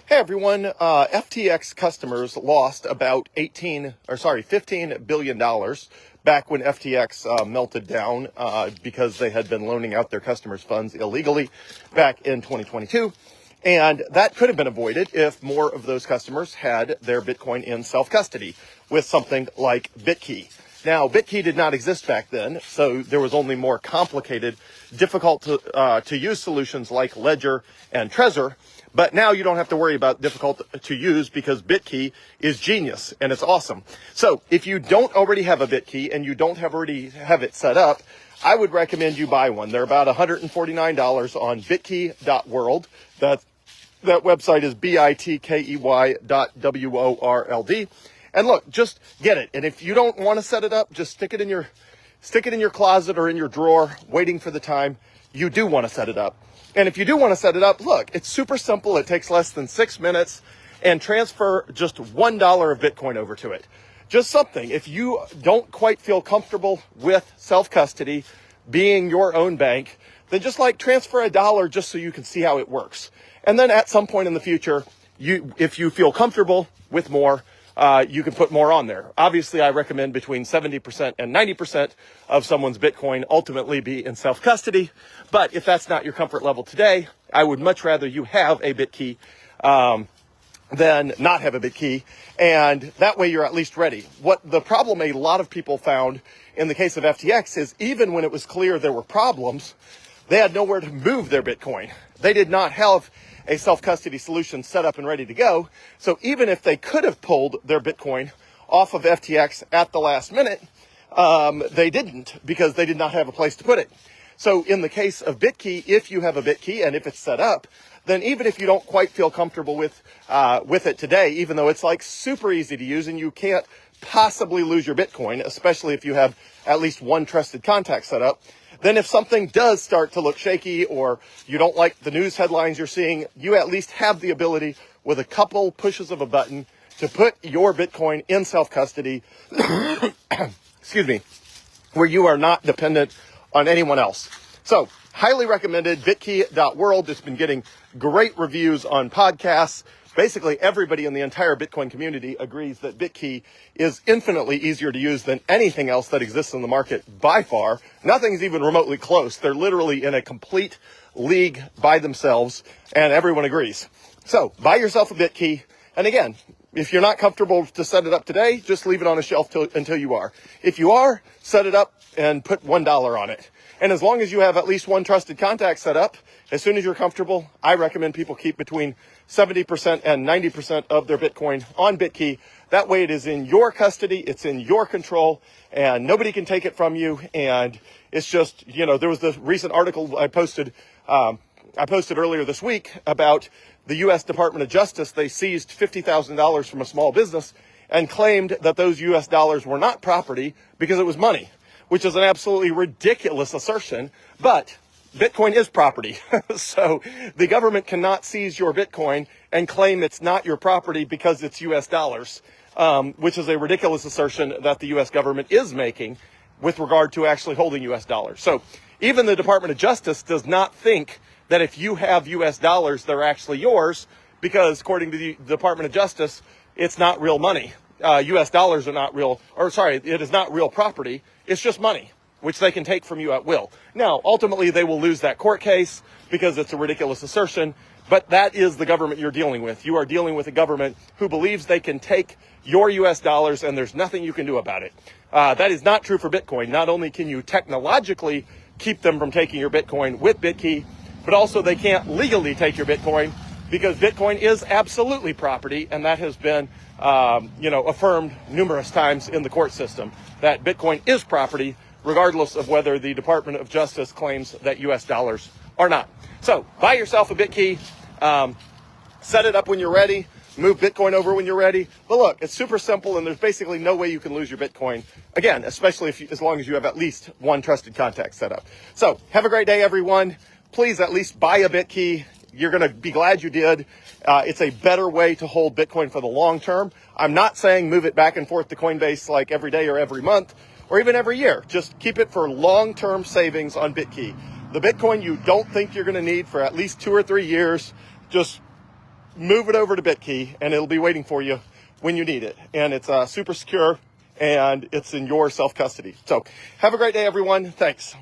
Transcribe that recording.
Hey everyone, FTX customers lost about $15 billion back when FTX melted down because they had been loaning out their customers' funds illegally back in 2022. And that could have been avoided if more of those customers had their Bitcoin in self-custody with something like Bitkey. Now, Bitkey did not exist back then, so there was only more complicated, difficult to use solutions like Ledger and Trezor. But now you don't have to worry about difficult to use because Bitkey is genius and it's awesome. So if you don't already have a Bitkey and you don't already have it set up, I would recommend you buy one. They're about $149 on bitkey.world. That website is bitkey.world. And look, just get it. And if you don't want to set it up, just stick it in your closet or in your drawer, waiting for the time you do want to set it up. And if you do want to set it up, look, it's super simple. It takes less than 6 minutes, and transfer just $1 of Bitcoin over to it. Just something. If you don't quite feel comfortable with self-custody being your own bank, then just transfer $1 just so you can see how it works. And then at some point in the future, if you feel comfortable with more, you can put more on there. Obviously, I recommend between 70% and 90% of someone's Bitcoin ultimately be in self-custody. But if that's not your comfort level today, I would much rather you have a Bitkey than not have a Bitkey. And that way you're at least ready. What the problem a lot of people found in the case of FTX is even when it was clear there were problems, they had nowhere to move their Bitcoin. They did not have a self-custody solution set up and ready to go. So even if they could have pulled their Bitcoin off of FTX at the last minute, they didn't because they did not have a place to put it. So in the case of Bitkey, if you have a Bitkey and if it's set up, then even if you don't quite feel comfortable with it today, even though it's super easy to use and you can't possibly lose your Bitcoin, especially if you have at least one trusted contact set up, then if something does start to look shaky or you don't like the news headlines you're seeing, you at least have the ability with a couple pushes of a button to put your Bitcoin in self-custody, excuse me, where you are not dependent on anyone else. So highly recommended, bitkey.world. It's been getting great reviews on podcasts. Basically, everybody in the entire Bitcoin community agrees that Bitkey is infinitely easier to use than anything else that exists in the market by far. Nothing's even remotely close. They're literally in a complete league by themselves, and everyone agrees. So buy yourself a Bitkey. And again, if you're not comfortable to set it up today, just leave it on a shelf until you are. If you are, set it up and put $1 on it. And as long as you have at least one trusted contact set up, as soon as you're comfortable, I recommend people keep between 70% and 90% of their Bitcoin on Bitkey. That way it is in your custody, it's in your control, and nobody can take it from you. And it's just, there was the recent article I posted earlier this week about the U.S. Department of Justice. They seized $50,000 from a small business and claimed that those U.S. dollars were not property because it was money, which is an absolutely ridiculous assertion, but Bitcoin is property. So the government cannot seize your Bitcoin and claim it's not your property because it's U.S. dollars, which is a ridiculous assertion that the U.S. government is making with regard to actually holding U.S. dollars. So even the Department of Justice does not think that if you have U.S. dollars, they're actually yours, because according to the Department of Justice, it's not real money. U.S. dollars are not real, it is not real property. It's just money, which they can take from you at will. Now, ultimately, they will lose that court case because it's a ridiculous assertion, but that is the government you're dealing with. You are dealing with a government who believes they can take your U.S. dollars and there's nothing you can do about it. That is not true for Bitcoin. Not only can you technologically keep them from taking your Bitcoin with Bitkey, but also they can't legally take your Bitcoin because Bitcoin is absolutely property, and that has been affirmed numerous times in the court system, that Bitcoin is property, regardless of whether the Department of Justice claims that U.S. dollars are not. So buy yourself a Bitkey, set it up when you're ready, move Bitcoin over when you're ready. But look, it's super simple, and there's basically no way you can lose your Bitcoin. Again, especially as long as you have at least one trusted contact set up. So have a great day, everyone. Please at least buy a Bitkey. You're going to be glad you did. It's a better way to hold Bitcoin for the long term. I'm not saying move it back and forth to Coinbase like every day or every month or even every year. Just keep it for long-term savings on Bitkey. The Bitcoin you don't think you're going to need for at least 2 or 3 years, just move it over to Bitkey, and it'll be waiting for you when you need it. And it's super secure, and it's in your self-custody. So have a great day, everyone. Thanks.